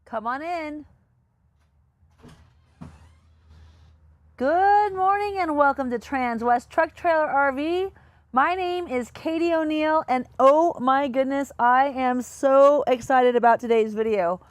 Come on in. Good morning and welcome to Transwest Truck Trailer RV. My name is Katie O'Neill and oh my goodness, I am so excited about today's video.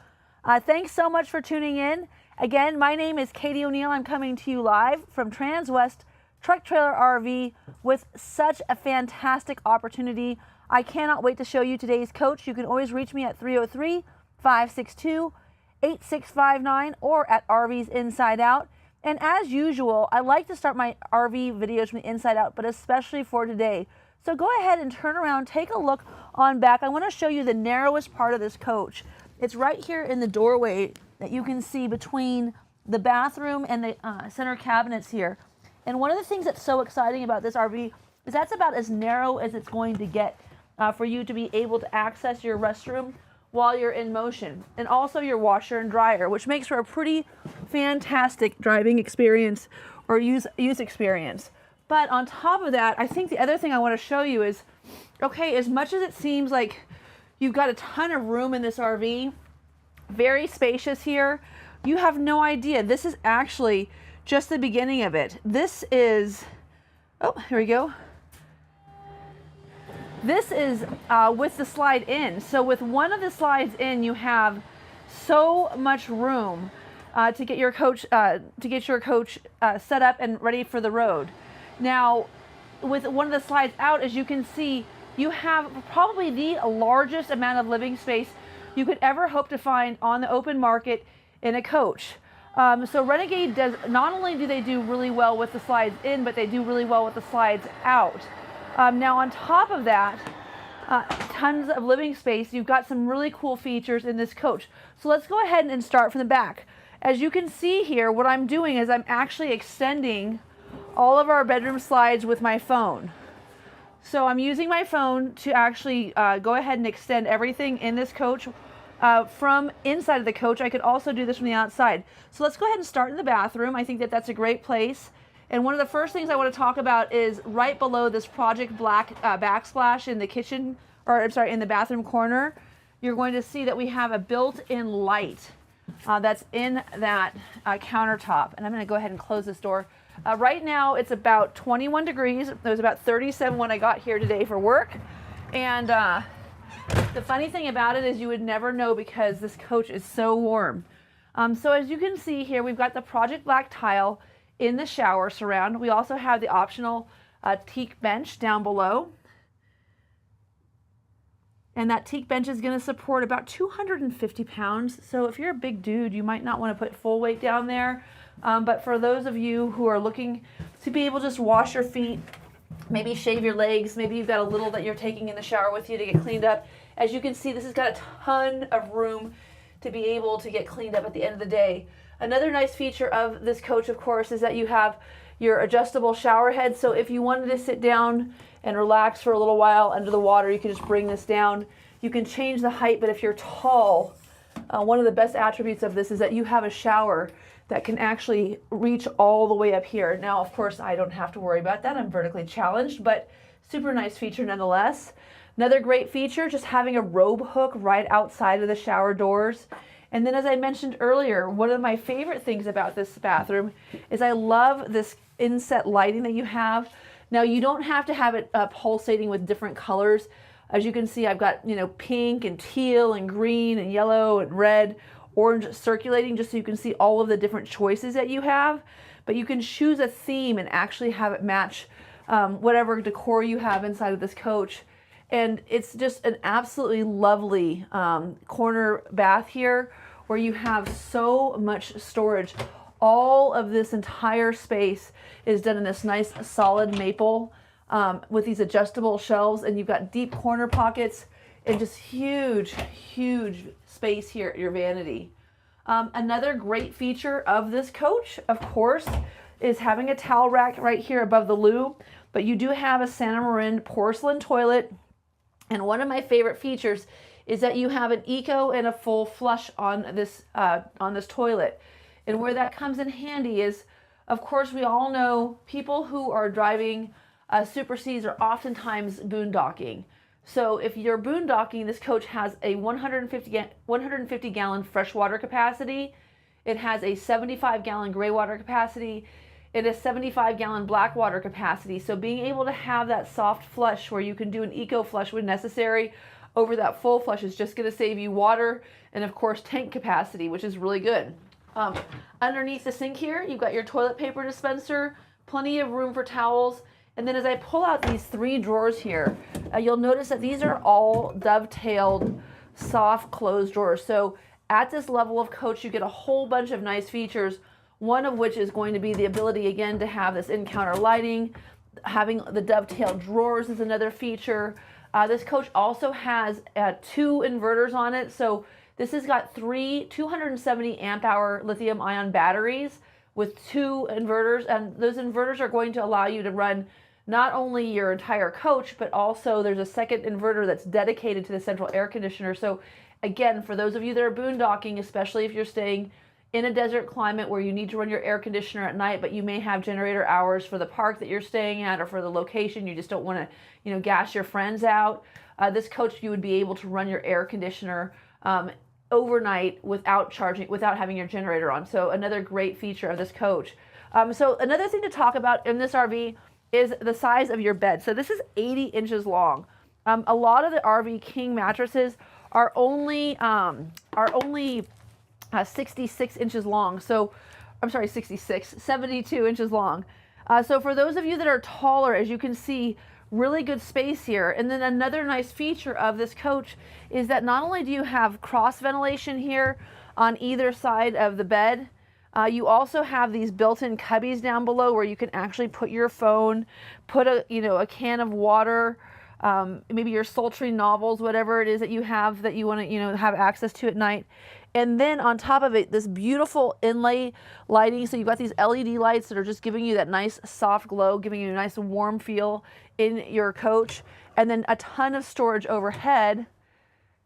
Thanks so much for tuning in. Again, my name is Katie O'Neill. I'm coming to you live from Transwest Truck Trailer RV with such a fantastic opportunity. I cannot wait to show you today's coach. You can always reach me at 303-562-8659 or at RVs Inside Out. And as usual, I like to start my RV videos from the inside out, but especially for today. So go ahead and turn around, take a look on back. I want to show you the narrowest part of this coach. It's right here in the doorway that you can see between the bathroom and the center cabinets here. And one of the things that's so exciting about this RV is that's about as narrow as it's going to get for you to be able to access your restroom while you're in motion, and also your washer and dryer, which makes for a pretty fantastic driving experience or use experience. But on top of that, I think the other thing I want to show you is, okay, as much as it seems like you've got a ton of room in this RV, very spacious here, you have no idea. This is actually just the beginning of it. This is, oh, here we go. This is with the slide in. So with one of the slides in, you have so much room to get your coach set up and ready for the road. Now, with one of the slides out, as you can see, you have probably the largest amount of living space you could ever hope to find on the open market in a coach. So Renegade does, not only do they do really well with the slides in, but they do really well with the slides out. Now on top of that, tons of living space. You've got some really cool features in this coach. So let's go ahead and start from the back. As you can see here, what I'm doing is I'm actually extending all of our bedroom slides with my phone. So I'm using my phone to actually go ahead and extend everything in this coach from inside of the coach. I could also do this from the outside. So let's go ahead and start in the bathroom. I think that that's a great place. And one of the first things I want to talk about is right below this Project Black backsplash in the kitchen, or I'm sorry, in the bathroom corner. You're going to see that we have a built-in light that's in that countertop. And I'm going to go ahead and close this door. Right now it's about 21 degrees. It was about 37 when I got here today for work. And the funny thing about it is you would never know because this coach is so warm. So as you can see here, we've got the Project Black tile in the shower surround. We also have the optional teak bench down below. And that teak bench is going to support about 250 pounds. So if you're a big dude, you might not want to put full weight down there. But for those of you who are looking to be able to just wash your feet, maybe shave your legs, maybe you've got a little that you're taking in the shower with you to get cleaned up. As you can see, this has got a ton of room to be able to get cleaned up at the end of the day. Another nice feature of this coach, of course, is that you have your adjustable shower head. So if you wanted to sit down and relax for a little while under the water, you can just bring this down. You can change the height, but if you're tall, one of the best attributes of this is that you have a shower that can actually reach all the way up here. Now, of course, I don't have to worry about that. I'm vertically challenged, but super nice feature nonetheless. Another great feature, just having a robe hook right outside of the shower doors. And then as I mentioned earlier, one of my favorite things about this bathroom is I love this inset lighting that you have. Now you don't have to have it pulsating with different colors. As you can see, I've got, you know, pink and teal and green and yellow and red, orange circulating just so you can see all of the different choices that you have. But you can choose a theme and actually have it match whatever decor you have inside of this coach. And it's just an absolutely lovely corner bath here where you have so much storage. All of this entire space is done in this nice solid maple with these adjustable shelves, and you've got deep corner pockets and just huge, huge space here at your vanity. Another great feature of this coach, of course, is having a towel rack right here above the loo, but you do have a Santa Marin porcelain toilet. And one of my favorite features is that you have an eco and a full flush on this toilet. And where that comes in handy is, of course, we all know people who are driving Super Cs are oftentimes boondocking. So if you're boondocking, this coach has a 150 gallon freshwater capacity. It has a 75 gallon gray water capacity. It has 75 gallon black water capacity. So being able to have that soft flush where you can do an eco flush when necessary over that full flush is just going to save you water and of course tank capacity, which is really good. Underneath the sink here, you've got your toilet paper dispenser, plenty of room for towels. And then as I pull out these 3 drawers here, you'll notice that these are all dovetailed, soft closed drawers. So at this level of coach, you get a whole bunch of nice features, one of which is going to be the ability, again, to have this in-counter lighting. Having the dovetailed drawers is another feature. This coach also has 2 inverters on it. So this has got 3 270 amp hour lithium ion batteries with 2 inverters. And those inverters are going to allow you to run not only your entire coach, but also there's a second inverter that's dedicated to the central air conditioner. So again, for those of you that are boondocking, especially if you're staying in a desert climate where you need to run your air conditioner at night, but you may have generator hours for the park that you're staying at or for the location, you just don't want to, gas your friends out. This coach, you would be able to run your air conditioner overnight without having your generator on. So another great feature of this coach. So another thing to talk about in this RV is the size of your bed. So this is 80 inches long. A lot of the RV King mattresses are only 66 inches long. So I'm sorry, 72 inches long. So for those of you that are taller, as you can see, really good space here. And then another nice feature of this coach is that not only do you have cross ventilation here on either side of the bed, you also have these built-in cubbies down below where you can actually put your phone, put a can of water, maybe your sultry novels, whatever it is that you have that you want to have access to at night. And then on top of it, this beautiful inlay lighting. So you've got these LED lights that are just giving you that nice soft glow, giving you a nice warm feel in your coach. And then a ton of storage overhead,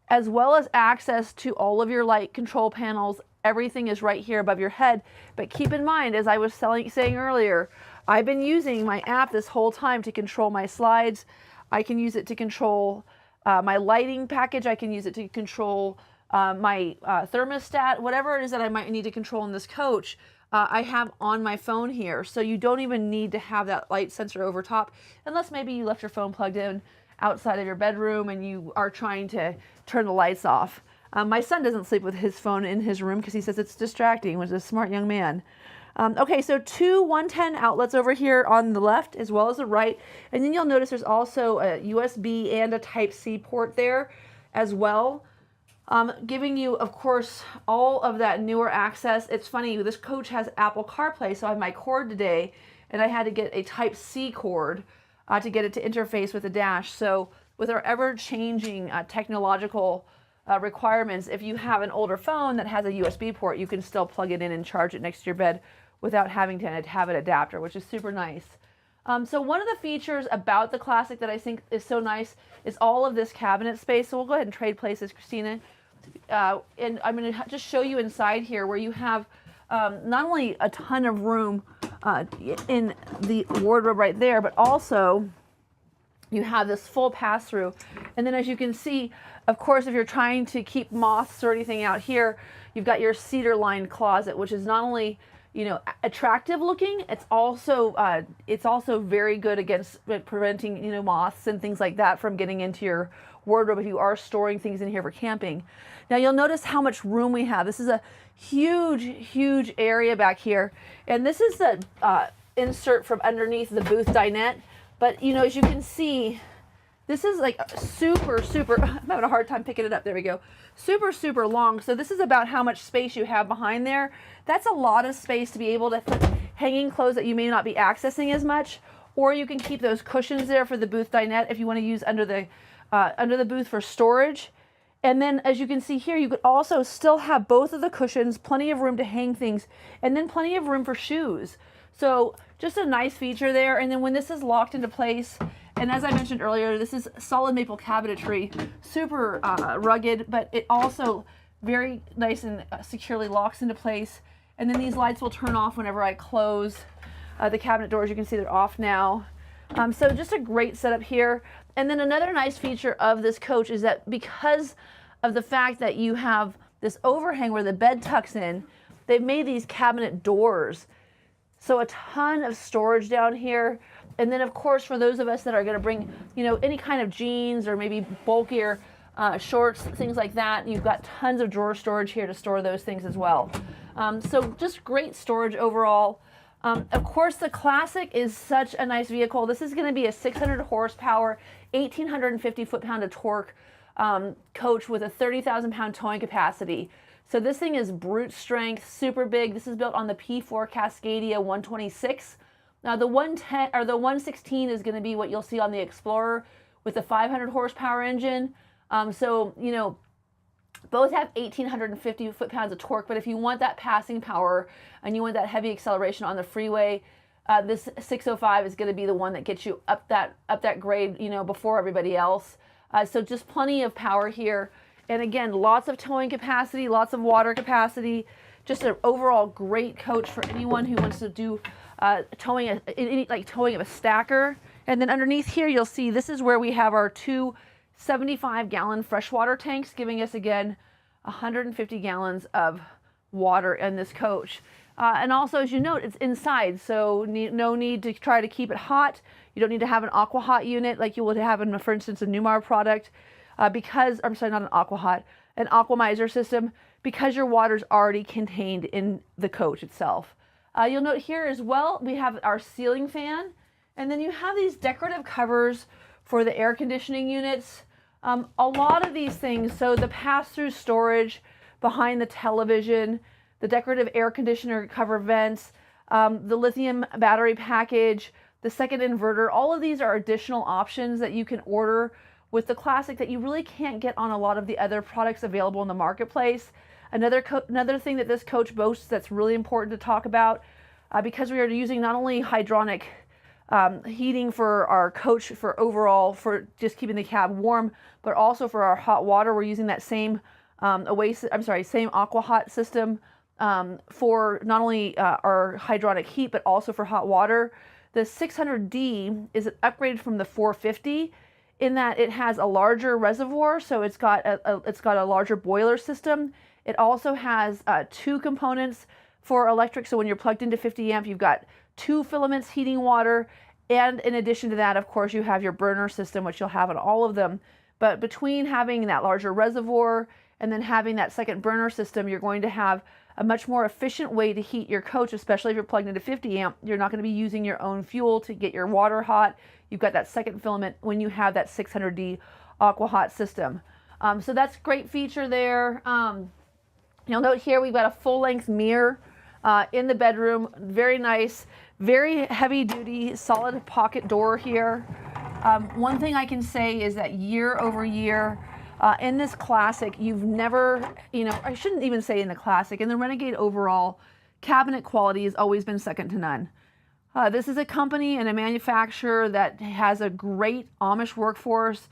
as well as access to all of your light control panels. Everything is right here above your head. But keep in mind, as I was saying earlier, I've been using my app this whole time to control my slides. I can use it to control my lighting package. I can use it to control my thermostat, whatever it is that I might need to control in this coach. I have on my phone here. So you don't even need to have that light sensor over top, unless maybe you left your phone plugged in outside of your bedroom and you are trying to turn the lights off. My son doesn't sleep with his phone in his room because he says it's distracting, which is a smart young man. Okay, so 2 110 outlets over here on the left as well as the right. And then you'll notice there's also a USB and a Type-C port there as well. Giving you, of course, all of that newer access. It's funny, this coach has Apple CarPlay, so I have my cord today, and I had to get a Type-C cord to get it to interface with the dash. So with our ever-changing technological requirements, if you have an older phone that has a USB port, you can still plug it in and charge it next to your bed without having to have an adapter, which is super nice. So one of the features about the Classic that I think is so nice is all of this cabinet space. So we'll go ahead and trade places, Christina. And I'm going to just show you inside here where you have not only a ton of room in the wardrobe right there, but also you have this full pass-through. And then as you can see, of course, if you're trying to keep moths or anything out here, you've got your cedar-lined closet, which is not only attractive looking, it's also very good against preventing moths and things like that from getting into your wardrobe if you are storing things in here for camping. Now you'll notice how much room we have. This is a huge area back here, and this is the insert from underneath the booth dinette. But as you can see, this is like super, I'm having a hard time picking it up. There we go. Super long. So this is about how much space you have behind there. That's a lot of space to be able to put hanging clothes that you may not be accessing as much, or you can keep those cushions there for the booth dinette if you want to use under the booth for storage. And then as you can see here, you could also still have both of the cushions, plenty of room to hang things, and then plenty of room for shoes. So just a nice feature there. And then when this is locked into place, and as I mentioned earlier, this is solid maple cabinetry, super rugged, but it also very nice and securely locks into place. And then these lights will turn off whenever I close the cabinet doors. You can see they're off now. So just a great setup here. And then another nice feature of this coach is that because of the fact that you have this overhang where the bed tucks in, they've made these cabinet doors. So a ton of storage down here. And then of course, for those of us that are gonna bring, you know, any kind of jeans or maybe bulkier shorts, things like that, you've got tons of drawer storage here to store those things as well. So just great storage overall. Of course, the Classic is such a nice vehicle. This is gonna be a 600 horsepower, 1,850 foot-pound of torque coach with a 30,000 pound towing capacity. So this thing is brute strength, super big. This is built on the P4 Cascadia 126. Now the 110 or the 116 is going to be what you'll see on the Explorer with the 500 horsepower engine. So you know, both have 1,850 foot-pounds of torque. But if you want that passing power and you want that heavy acceleration on the freeway, this 605 is going to be the one that gets you up that grade, you know, before everybody else. So just plenty of power here. And again, lots of towing capacity, lots of water capacity, just an overall great coach for anyone who wants to do towing, like towing of a stacker. And then underneath here, you'll see this is where we have our two 75-gallon freshwater tanks, giving us again 150 gallons of water in this coach. And also, as you note, it's inside, so no need to try to keep it hot. You don't need to have an aqua hot unit like you would have in, for instance, a Newmar product. Because, I'm sorry, not an aqua hot, an aquamizer system, because your water's already contained in the coach itself. You'll note here as well, we have our ceiling fan, and then you have these decorative covers for the air conditioning units. A lot of these things, so the pass-through storage behind the television, the decorative air conditioner cover vents, the lithium battery package, the second inverter, all of these are additional options that you can order with the Classic that you really can't get on a lot of the other products available in the marketplace. Another thing that this coach boasts that's really important to talk about, because we are using not only hydronic heating for our coach for overall, for just keeping the cab warm, but also for our hot water, we're using that same same aqua hot system for not only our hydronic heat, but also for hot water. The 600D is an upgrade from the 450. In that it has a larger reservoir, so it's got a larger boiler system. It also has two components for electric, so when you're plugged into 50 amp, you've got two filaments heating water, and in addition to that, of course, you have your burner system, which you'll have on all of them. But between having that larger reservoir and then having that second burner system, you're going to have a much more efficient way to heat your coach, especially if you're plugged into 50 amp. You're not going to be using your own fuel to get your water hot. You've got that second filament when you have that 600D aqua hot system. So that's a great feature there. You'll note here we've got a full-length mirror in the bedroom. Very nice, very heavy-duty, solid pocket door here. One thing I can say is that year over year, in this Classic, you've never, you know, I shouldn't even say in the Classic, in the Renegade overall, cabinet quality has always been second to none. This is a company and a manufacturer that has a great Amish workforce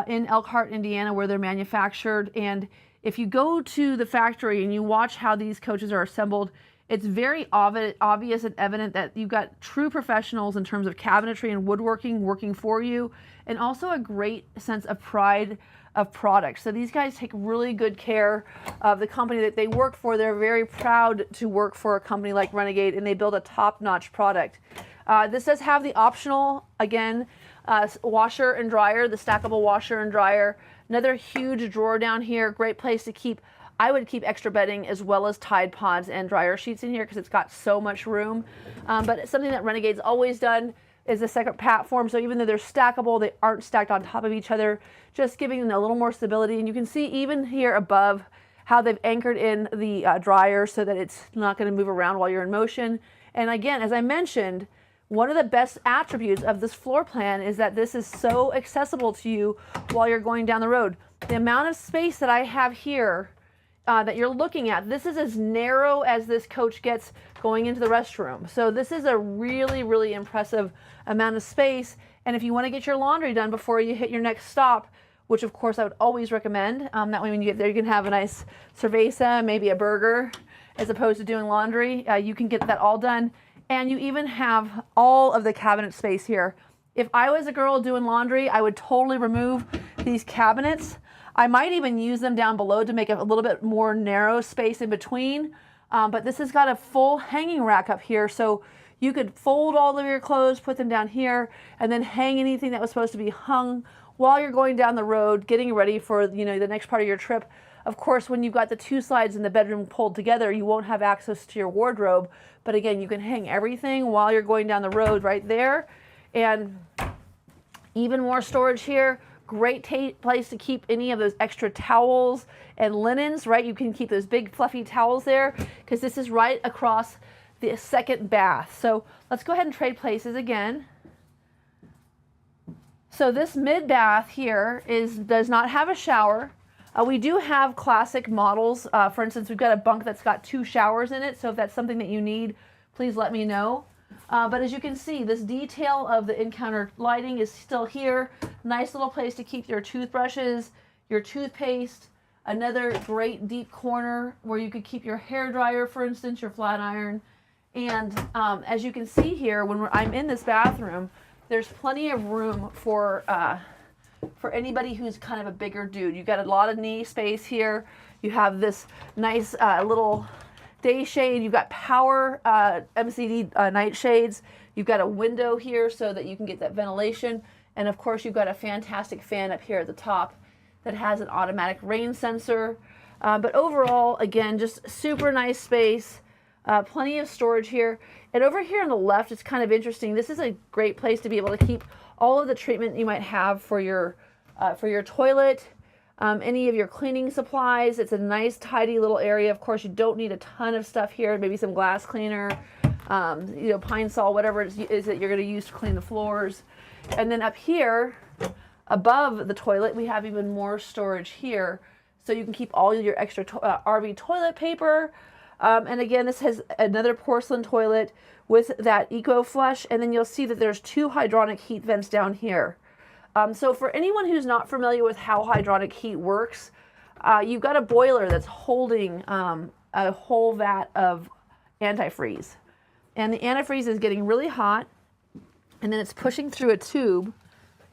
in Elkhart, Indiana, where they're manufactured. And if you go to the factory and you watch how these coaches are assembled, it's very obvious and evident that you've got true professionals in terms of cabinetry and woodworking working for you, and also a great sense of pride of product. So these guys take really good care of the company that they work for. They're very proud to work for a company like Renegade, and they build a top-notch product. This does have the optional, again, washer and dryer, the stackable washer and dryer. Another huge drawer down here, great place to keep, I would keep extra bedding as well as Tide Pods and dryer sheets in here because it's got so much room. But it's something that Renegade's always done is the second platform. So even though they're stackable, they aren't stacked on top of each other, just giving them a little more stability. And you can see even here above how they've anchored in the dryer so that it's not going to move around while you're in motion. And again, as I mentioned, one of the best attributes of this floor plan is that this is so accessible to you while you're going down the road. The amount of space that I have here that you're looking at, this is as narrow as this coach gets going into the restroom. So this is a really, really impressive amount of space. And if you want to get your laundry done before you hit your next stop, which of course I would always recommend, that way when you get there you can have a nice cerveza, maybe a burger, as opposed to doing laundry. You can get that all done. And you even have all of the cabinet space here If I was a girl doing laundry, I would totally remove these cabinets. I might even use them down below to make a little bit more narrow space in between. But this has got a full hanging rack up here, so you could fold all of your clothes, put them down here, and then hang anything that was supposed to be hung while you're going down the road, getting ready for, you know, the next part of your trip. Of course, when you've got the two sides in the bedroom pulled together, you won't have access to your wardrobe. But again, you can hang everything while you're going down the road right there. And even more storage here. Great place to keep any of those extra towels and linens, right? You can keep those big fluffy towels there because this is right across the second bath. So let's go ahead and trade places again. So this mid bath here does not have a shower. We do have classic models. For instance, we've got a bunk that's got 2 showers in it. So if that's something that you need, please let me know. But as you can see, this detail of the in-counter lighting is still here. Nice little place to keep your toothbrushes, your toothpaste, another great deep corner where you could keep your hair dryer, for instance, your flat iron. And as you can see here, when I'm in this bathroom, there's plenty of room for anybody who's kind of a bigger dude. You've got a lot of knee space here. You have this nice little day shade. You've got power MCD night shades. You've got a window here so that you can get that ventilation. And of course, you've got a fantastic fan up here at the top that has an automatic rain sensor. But overall, again, just super nice space. Plenty of storage here. And over here on the left, it's kind of interesting. This is a great place to be able to keep all of the treatment you might have for your toilet, any of your cleaning supplies. It's a nice, tidy little area. Of course, you don't need a ton of stuff here. Maybe some glass cleaner, you know, Pine Sol, whatever it is that you're going to use to clean the floors. And then up here, above the toilet, we have even more storage here. So you can keep all your extra RV toilet paper. And again, this has another porcelain toilet with that Eco Flush. And then you'll see that there's 2 hydronic heat vents down here. So for anyone who's not familiar with how hydronic heat works, you've got a boiler that's holding a whole vat of antifreeze. And the antifreeze is getting really hot, and then it's pushing through a tube,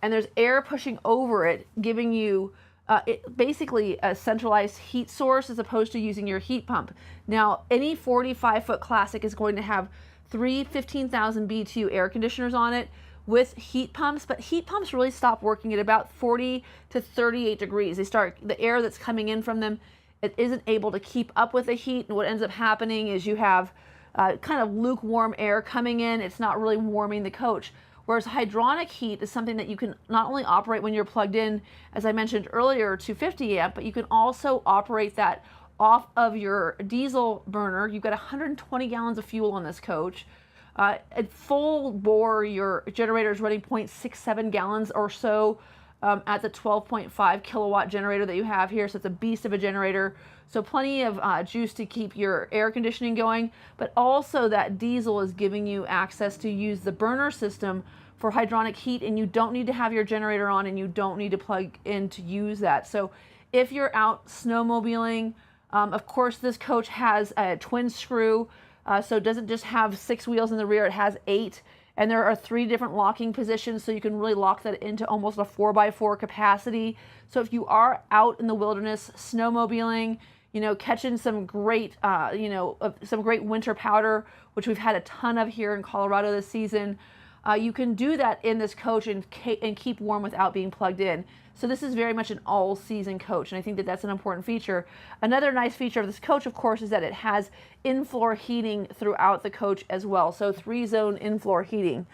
and there's air pushing over it, giving you basically a centralized heat source as opposed to using your heat pump. Now, any 45-foot Classic is going to have 3 15,000 BTU air conditioners on it with heat pumps, but heat pumps really stop working at about 40 to 38 degrees. The air that's coming in from them, it isn't able to keep up with the heat, and what ends up happening is you have kind of lukewarm air coming in. It's not really warming the coach. Whereas hydronic heat is something that you can not only operate when you're plugged in, as I mentioned earlier, to 50 amp, but you can also operate that off of your diesel burner. You've got 120 gallons of fuel on this coach. At full bore, your generator is running 0.67 gallons or so at the 12.5 kilowatt generator that you have here. So it's a beast of a generator. So plenty of juice to keep your air conditioning going, but also that diesel is giving you access to use the burner system for hydronic heat, and you don't need to have your generator on, and you don't need to plug in to use that. So if you're out snowmobiling, of course this coach has a twin screw, so it doesn't just have 6 wheels in the rear, it has 8. And there are 3 different locking positions, so you can really lock that into almost a 4x4 capacity. So if you are out in the wilderness snowmobiling, you know, catching some great, some great winter powder, which we've had a ton of here in Colorado this season, you can do that in this coach and keep warm without being plugged in. So this is very much an all-season coach, and I think that that's an important feature. Another nice feature of this coach, of course, is that it has in-floor heating throughout the coach as well, so 3-zone in-floor heating.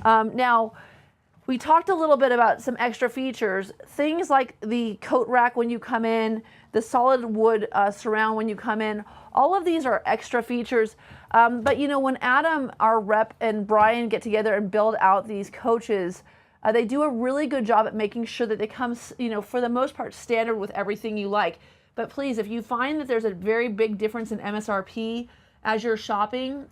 Now, we talked a little bit about some extra features, things like the coat rack when you come in, the solid wood surround when you come in. All of these are extra features, but you know, when Adam, our rep, and Brian get together and build out these coaches, they do a really good job at making sure that they come, you know, for the most part, standard with everything you like. But please, if you find that there's a very big difference in MSRP as you're shopping,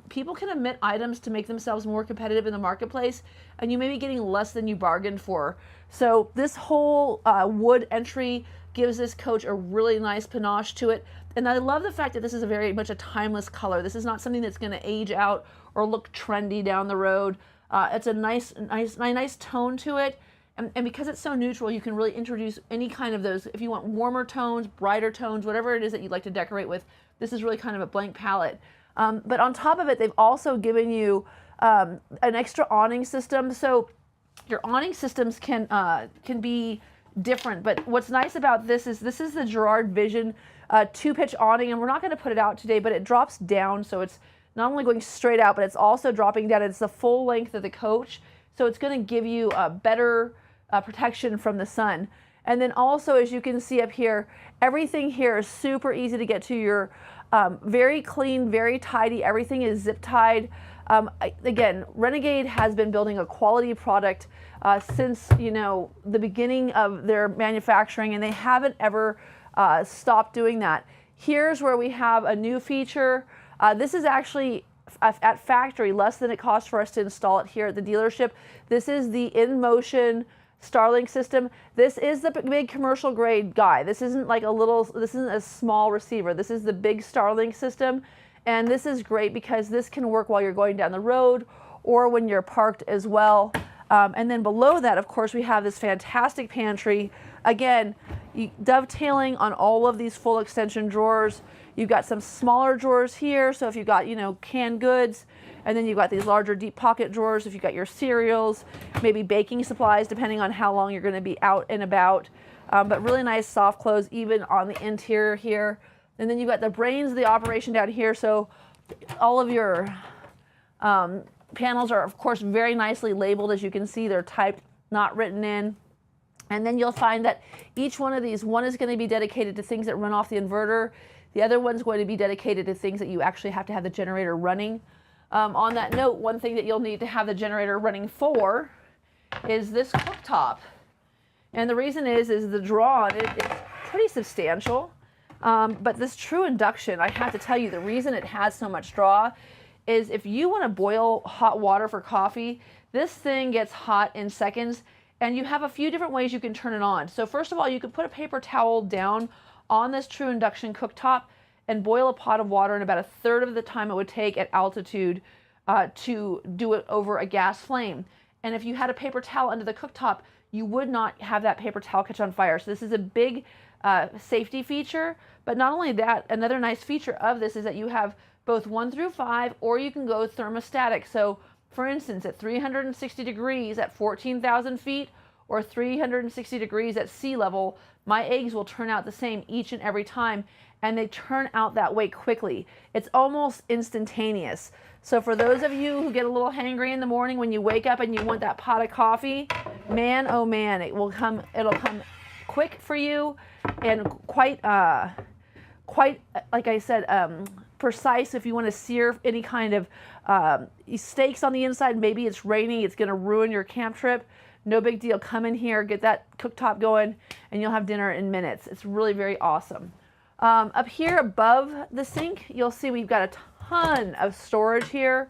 people can omit items to make themselves more competitive in the marketplace, and you may be getting less than you bargained for. So this whole wood entry gives this coach a really nice panache to it. And I love the fact that this is very much a timeless color. This is not something that's going to age out or look trendy down the road. It's a nice tone to it. And because it's so neutral, you can really introduce any kind of those. If you want warmer tones, brighter tones, whatever it is that you'd like to decorate with, this is really kind of a blank palette. But on top of it, they've also given you an extra awning system. So your awning systems can be different. But what's nice about this is the Girard Vision 2-pitch awning, and we're not going to put it out today, but it drops down, so it's not only going straight out, but it's also dropping down. It's the full length of the coach, so it's going to give you a better protection from the sun. And then also, as you can see up here, everything here is super easy to get to. Your very clean, very tidy. Everything is zip tied. Again, Renegade has been building a quality product since, you know, the beginning of their manufacturing, and they haven't ever stopped doing that. Here's where we have a new feature. This is actually at factory less than it costs for us to install it here at the dealership. This is the in-motion Starlink system. This is the big commercial grade guy. This isn't like this isn't a small receiver. This is the big Starlink system. And this is great because this can work while you're going down the road or when you're parked as well. And then below that, of course, we have this fantastic pantry. Again, dovetailing on all of these full extension drawers. You've got some smaller drawers here, so if you've got, you know, canned goods, and then you've got these larger deep pocket drawers if you've got your cereals, maybe baking supplies, depending on how long you're going to be out and about. But really nice soft close even on the interior here. And then you've got the brains of the operation down here, so all of your panels are, of course, very nicely labeled. As you can see, they're typed, not written in. And then you'll find that each one of these, one is going to be dedicated to things that run off the inverter. The other one's going to be dedicated to things that you actually have to have the generator running. On that note, one thing that you'll need to have the generator running for is this cooktop. And the reason is the draw on it is pretty substantial. But this true induction, I have to tell you, the reason it has so much draw is if you want to boil hot water for coffee, this thing gets hot in seconds. And you have a few different ways you can turn it on. So first of all, you could put a paper towel down on this true induction cooktop and boil a pot of water in about 1/3 of the time it would take at altitude to do it over a gas flame. And if you had a paper towel under the cooktop, you would not have that paper towel catch on fire. So this is a big safety feature. But not only that, another nice feature of this is that you have both 1 through 5, or you can go thermostatic. So for instance, at 360 degrees at 14,000 feet or 360 degrees at sea level, my eggs will turn out the same each and every time, and they turn out that way quickly. It's almost instantaneous. So for those of you who get a little hangry in the morning when you wake up and you want that pot of coffee, man, oh man, it'll come quick for you and quite, like I said, precise. If you want to sear any kind of steaks on the inside, maybe it's raining, it's going to ruin your camp trip, no big deal. Come in here, get that cooktop going, and you'll have dinner in minutes. It's really very awesome. Up here above the sink, you'll see we've got a ton of storage here.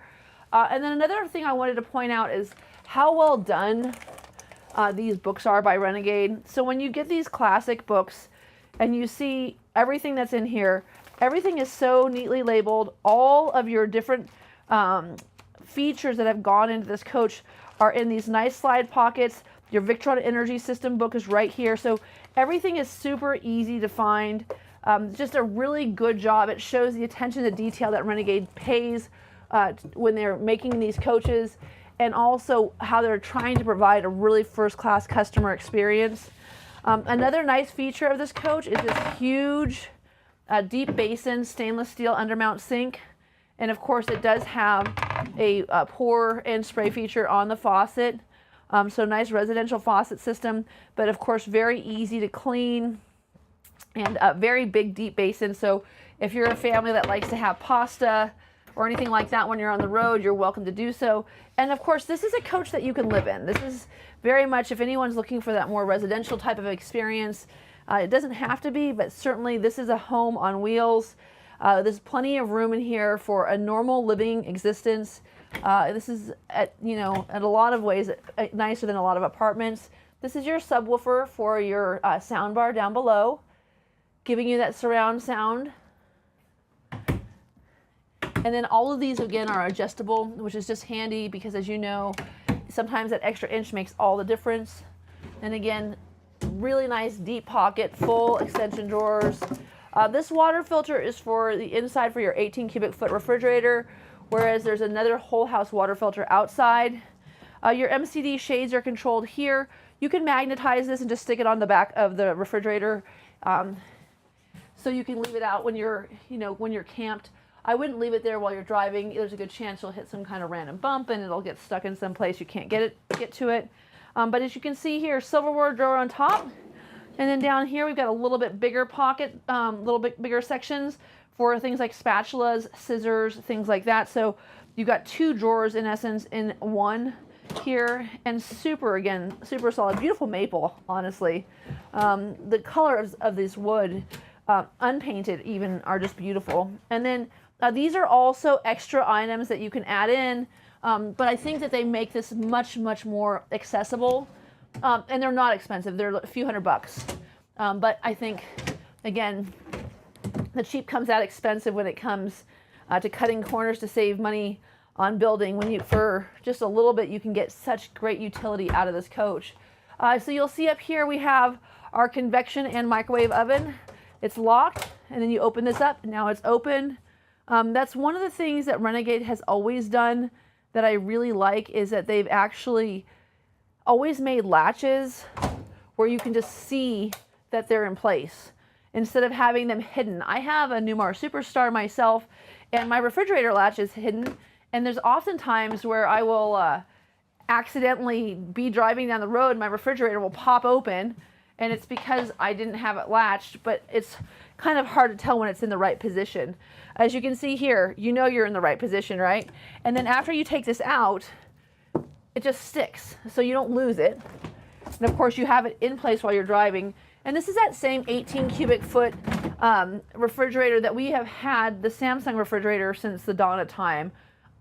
And then another thing I wanted to point out is how well done these books are by Renegade. So when you get these classic books and you see everything that's in here, everything is so neatly labeled. All of your different features that have gone into this coach are in these nice slide pockets. Your Victron Energy System book is right here. So everything is super easy to find. Just a really good job. It shows the attention to detail that Renegade pays when they're making these coaches, and also how they're trying to provide a really first-class customer experience. Another nice feature of this coach is this huge deep basin stainless steel undermount sink. And of course it does have a pour and spray feature on the faucet. So nice residential faucet system, but of course very easy to clean, and a very big deep basin. So if you're a family that likes to have pasta or anything like that when you're on the road, you're welcome to do so. And of course, this is a coach that you can live in. This is very much, if anyone's looking for that more residential type of experience, it doesn't have to be, but certainly this is a home on wheels. There's plenty of room in here for a normal living existence. This is, in a lot of ways, nicer than a lot of apartments. This is your subwoofer for your sound bar down below, giving you that surround sound. And then all of these again are adjustable, which is just handy because, as you know, sometimes that extra inch makes all the difference. And again, really nice deep pocket, full extension drawers. This water filter is for the inside for your 18 cubic foot refrigerator, whereas there's another whole house water filter outside. Your MCD shades are controlled here. You can magnetize this and just stick it on the back of the refrigerator, so you can leave it out when you're, when you're camped. I wouldn't leave it there while you're driving. There's a good chance you'll hit some kind of random bump and it'll get stuck in some place you can't get to it. But as you can see here, silverware drawer on top, and then down here we've got a little bit bigger pocket, little bit bigger sections for things like spatulas, scissors, things like that. So you've got two drawers in essence in one here, and super solid, beautiful maple, honestly. The color of this wood, unpainted even, are just beautiful. And then these are also extra items that you can add in, but I think that they make this much more accessible, and they're not expensive. They're a few $100, but I think, again, the cheap comes out expensive when it comes to cutting corners to save money on building. For just a little bit, you can get such great utility out of this coach. So you'll see up here we have our convection and microwave oven. It's locked, and then you open this up, and now it's open. That's one of the things that Renegade has always done that I really like, is that they've actually always made latches where you can just see that they're in place instead of having them hidden. I have a Newmar Superstar myself, and my refrigerator latch is hidden. And there's often times where I will accidentally be driving down the road and my refrigerator will pop open, and it's because I didn't have it latched, but it's kind of hard to tell when it's in the right position. As you can see here, you're in the right position, right? And then after you take this out, it just sticks, so you don't lose it. And of course you have it in place while you're driving. And this is that same 18 cubic foot refrigerator that we have had, the Samsung refrigerator, since the dawn of time.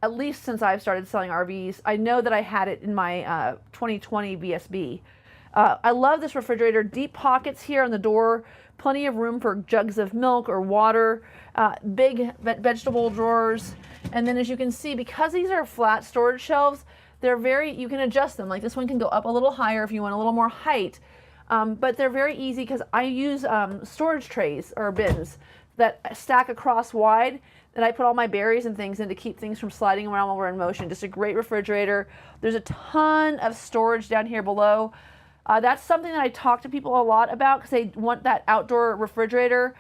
At least since I've started selling RVs. I know that I had it in my 2020 VSB. I love this refrigerator. Deep pockets here on the door, plenty of room for jugs of milk or water, big vegetable drawers. And then as you can see, because these are flat storage shelves, you can adjust them. Like this one can go up a little higher if you want a little more height. But they're very easy because I use storage trays or bins that stack across wide, that I put all my berries and things in to keep things from sliding around while we're in motion. Just a great refrigerator. There's a ton of storage down here below. That's something that I talk to people a lot about because they want that outdoor refrigerator.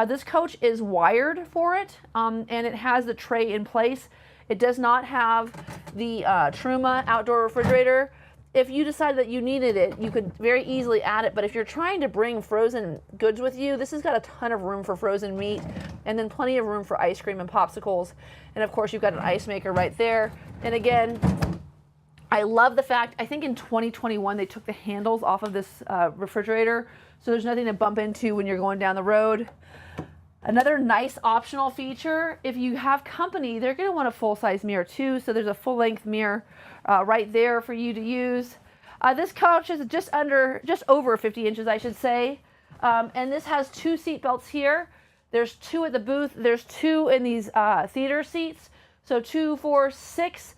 This coach is wired for it, and it has the tray in place. It does not have the Truma outdoor refrigerator. If you decide that you needed it, you could very easily add it. But if you're trying to bring frozen goods with you, this has got a ton of room for frozen meat, and then plenty of room for ice cream and popsicles. And of course, you've got an ice maker right there. And again, I love the fact, I think in 2021, they took the handles off of this refrigerator, so there's nothing to bump into when you're going down the road. Another nice optional feature, if you have company, they're going to want a full-size mirror too, so there's a full-length mirror right there for you to use. This couch is just over 50 inches, I should say, and this has two seat belts here. There's two at the booth. There's two in these theater seats, so 2, 4, 6,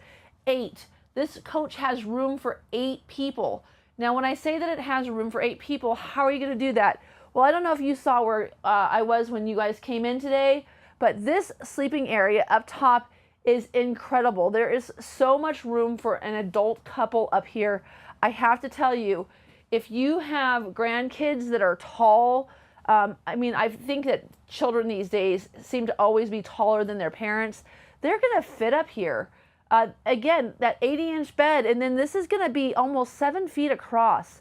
8. This coach has room for 8 people. Now, when I say that it has room for 8 people, how are you going to do that? Well, I don't know if you saw where I was when you guys came in today, but this sleeping area up top is incredible. There is so much room for an adult couple up here. I have to tell you, if you have grandkids that are tall, I think that children these days seem to always be taller than their parents. They're going to fit up here. Again, that 80-inch bed, and then this is going to be almost 7 feet across.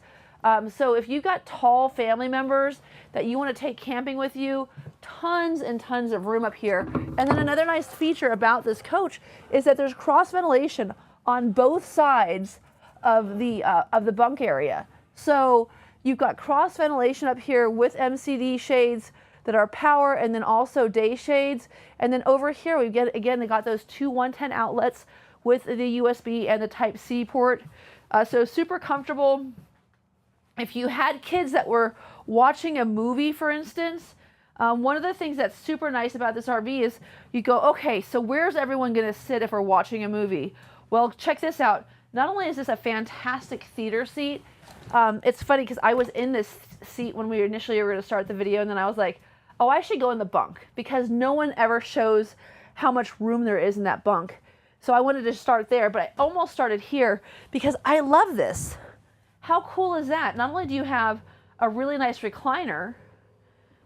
So if you've got tall family members that you want to take camping with you, tons and tons of room up here. And then another nice feature about this coach is that there's cross ventilation on both sides of the bunk area. So you've got cross ventilation up here with MCD shades that are power, and then also day shades. And then over here we get, again, they got those two 110 outlets with the USB and the Type-C port. So super comfortable. If you had kids that were watching a movie, for instance, One of the things that's super nice about this RV is you go, okay, so where's everyone going to sit if we're watching a movie? Well, check this out. Not only is this a fantastic theater seat, it's funny because I was in this seat when we initially were going to start the video, and then I was like, oh, I should go in the bunk because no one ever shows how much room there is in that bunk. So I wanted to start there, but I almost started here because I love this. How cool is that? Not only do you have a really nice recliner,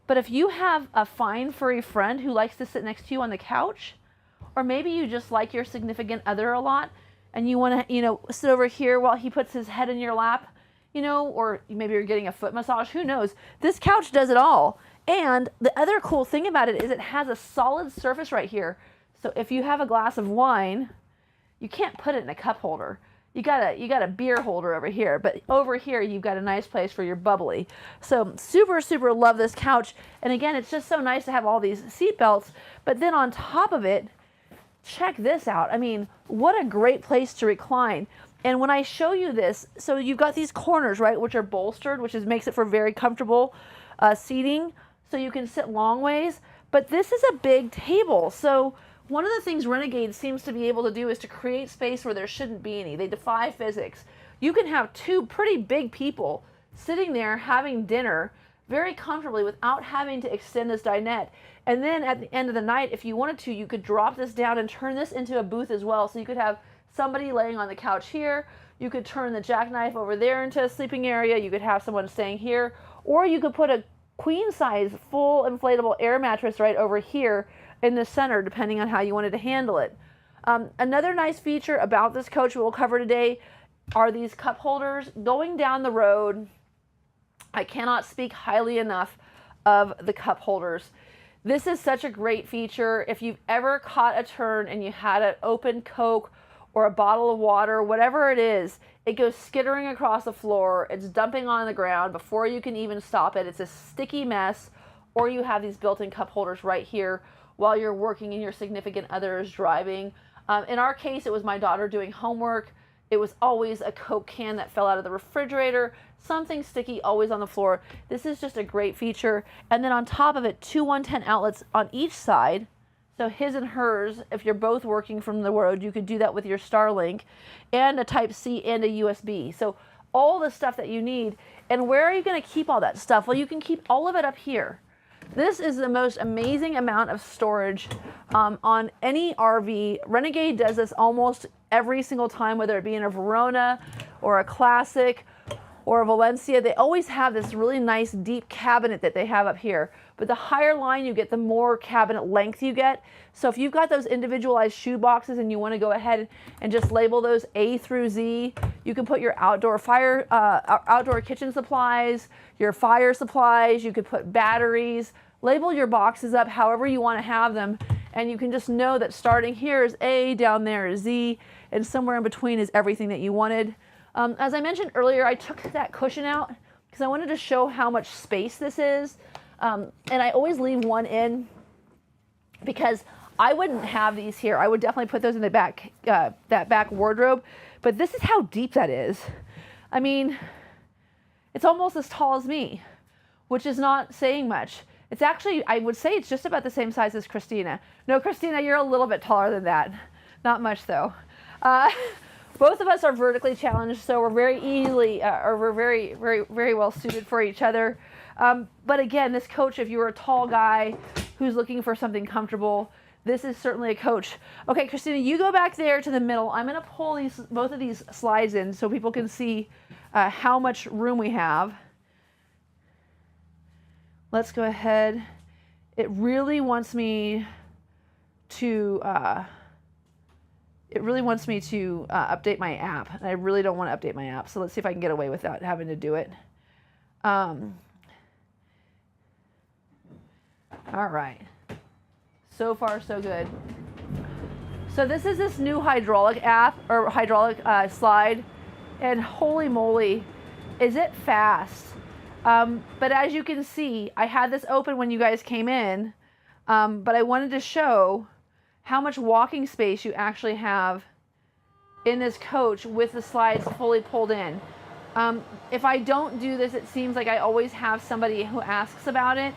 but if you have a fine furry friend who likes to sit next to you on the couch, or maybe you just like your significant other a lot and you want to, sit over here while he puts his head in your lap, or maybe you're getting a foot massage, who knows? This couch does it all. And the other cool thing about it is it has a solid surface right here. So if you have a glass of wine, you can't put it in a cup holder. You got a beer holder over here, but over here you've got a nice place for your bubbly. So super, super love this couch. And again, it's just so nice to have all these seat belts. But then on top of it, check this out. I mean, what a great place to recline. And when I show you this, so you've got these corners, right, which are bolstered, which makes it for very comfortable seating. So you can sit long ways, but this is a big table. So one of the things Renegade seems to be able to do is to create space where there shouldn't be any. They defy physics. You can have two pretty big people sitting there having dinner very comfortably without having to extend this dinette. And then at the end of the night, if you wanted to, you could drop this down and turn this into a booth as well. So you could have somebody laying on the couch here. You could turn the jackknife over there into a sleeping area. You could have someone staying here, or you could put a queen size full inflatable air mattress right over here in the center, depending on how you wanted to handle it. Another nice feature about this coach we'll cover today are these cup holders. Going down the road, I cannot speak highly enough of the cup holders. This is such a great feature. If you've ever caught a turn and you had an open Coke or a bottle of water, whatever it is, it goes skittering across the floor. It's dumping on the ground before you can even stop it. It's a sticky mess. Or you have these built-in cup holders right here while you're working and your significant other is driving. In our case, it was my daughter doing homework. It was always a Coke can that fell out of the refrigerator, something sticky always on the floor. This is just a great feature. And then on top of it, two 110 outlets on each side. So his and hers, if you're both working from the road, you could do that with your Starlink, and a Type-C and a USB. So all the stuff that you need. And where are you going to keep all that stuff? Well, you can keep all of it up here. This is the most amazing amount of storage on any RV. Renegade does this almost every single time, whether it be in a Verona or a Classic or a Valencia. They always have this really nice deep cabinet that they have up here. But the higher line you get, the more cabinet length you get. So if you've got those individualized shoe boxes and you want to go ahead and just label those A through Z, you can put your outdoor kitchen supplies, your fire supplies, you could put batteries, label your boxes up however you want to have them, and you can just know that starting here is A, down there is Z, and somewhere in between is everything that you wanted. As I mentioned earlier, I took that cushion out because I wanted to show how much space this is. And I always leave one in because I wouldn't have these here. I would definitely put those in the back, that back wardrobe. But this is how deep that is. I mean, it's almost as tall as me, which is not saying much. It's actually, I would say it's just about the same size as Christina. No, Christina, you're a little bit taller than that. Not much though. Both of us are vertically challenged, so we're very easily, or we're very, very, very well suited for each other. But again, this coach, if you're a tall guy who's looking for something comfortable, this is certainly a coach. Okay, Christina, you go back there to the middle. I'm going to pull both of these slides in so people can see how much room we have. Let's go ahead. It really wants me to update my app. And I really don't want to update my app. So let's see if I can get away without having to do it. All right. So far, so good. So this is this new hydraulic app, or hydraulic slide. And holy moly, is it fast. But as you can see, I had this open when you guys came in, but I wanted to show how much walking space you actually have in this coach with the slides fully pulled in. If I don't do this, it seems like I always have somebody who asks about it.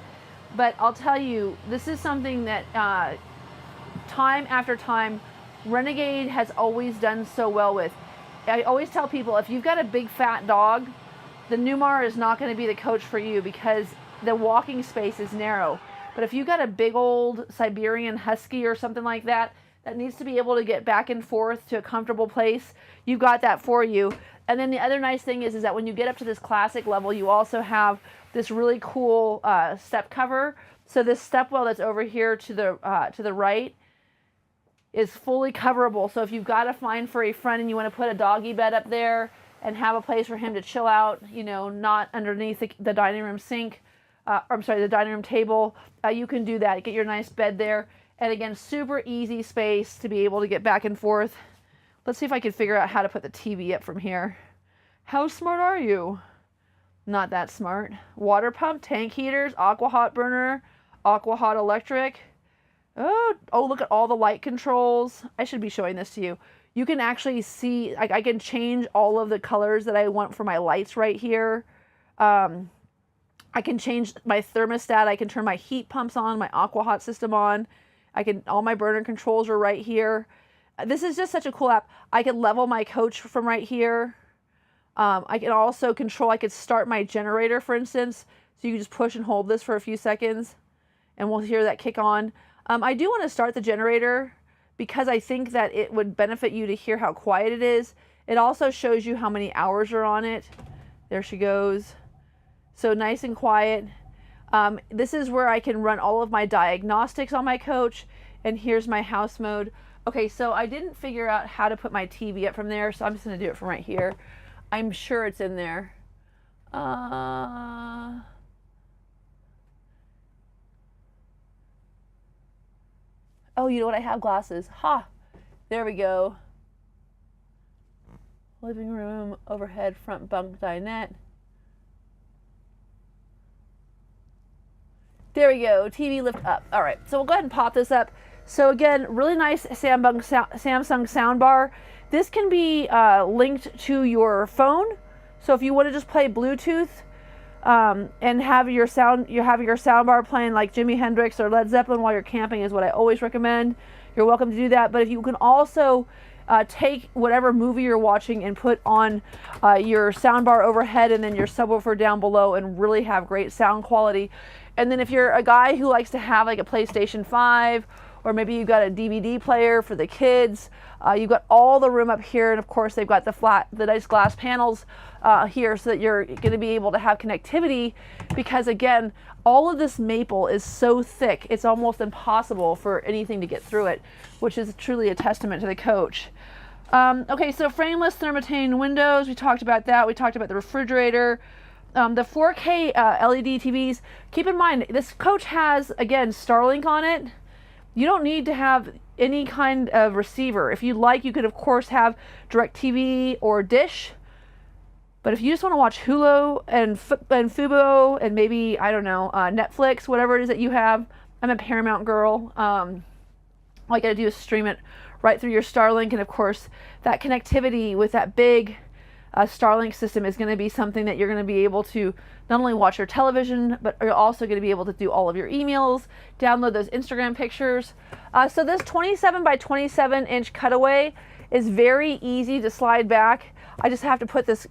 But I'll tell you, this is something that time after time, Renegade has always done so well with. I always tell people, if you've got a big fat dog, the Newmar is not going to be the coach for you because the walking space is narrow. But if you've got a big old Siberian Husky or something like that, that needs to be able to get back and forth to a comfortable place, you've got that for you. And then the other nice thing is that when you get up to this classic level, you also have this really cool step cover. So this step well that's over here to the right is fully coverable. So if you've got a find for a friend and you want to put a doggy bed up there and have a place for him to chill out, you know, not underneath the dining room sink, the dining room table, you can do that. Get your nice bed there. And again, super easy space to be able to get back and forth. Let's see if I can figure out how to put the TV up from here. How smart are you? Not that smart. Water pump, tank heaters, aqua hot burner, aqua hot electric. Oh, look at all the light controls. I should be showing this to you. You can actually see, I can change all of the colors that I want for my lights right here. I can change my thermostat. I can turn my heat pumps on, my aqua hot system on. All my burner controls are right here. This is just such a cool app. I can level my coach from right here. I can also control, I could start my generator, for instance. So you can just push and hold this for a few seconds and we'll hear that kick on. I do want to start the generator because I think that it would benefit you to hear how quiet it is. It also shows you how many hours are on it. There she goes. So nice and quiet. This is where I can run all of my diagnostics on my coach. And here's my house mode. Okay, so I didn't figure out how to put my TV up from there, so I'm just going to do it from right here. I'm sure it's in there. Oh, you know what? I have glasses. Ha! There we go. Living room, overhead, front bunk, dinette. There we go. TV lift up. All right, so we'll go ahead and pop this up. So again, really nice Samsung soundbar. This can be linked to your phone. So if you want to just play Bluetooth and have your soundbar playing like Jimi Hendrix or Led Zeppelin while you're camping is what I always recommend. You're welcome to do that. But if you can also take whatever movie you're watching and put on your soundbar overhead and then your subwoofer down below and really have great sound quality. And then if you're a guy who likes to have like a PlayStation 5 or maybe you've got a DVD player for the kids, you've got all the room up here, and of course they've got the nice glass panels here so that you're going to be able to have connectivity, because again, all of this maple is so thick it's almost impossible for anything to get through it, which is truly a testament to the coach. Okay, so frameless thermotane windows, we talked about that. We talked about the refrigerator. The 4K LED TVs, keep in mind this coach has, again, Starlink on it. You don't need to have any kind of receiver. If you'd like, you could of course have DirecTV or Dish. But if you just want to watch Hulu and Fubo and maybe, I don't know, Netflix, whatever it is that you have, I'm a Paramount girl. All you gotta do is stream it right through your Starlink, and of course that connectivity with that big Starlink system is going to be something that you're going to be able to not only watch your television, but you're also going to be able to do all of your emails, download those Instagram pictures. So this 27 by 27 inch cutaway is very easy to slide back. I just have to put this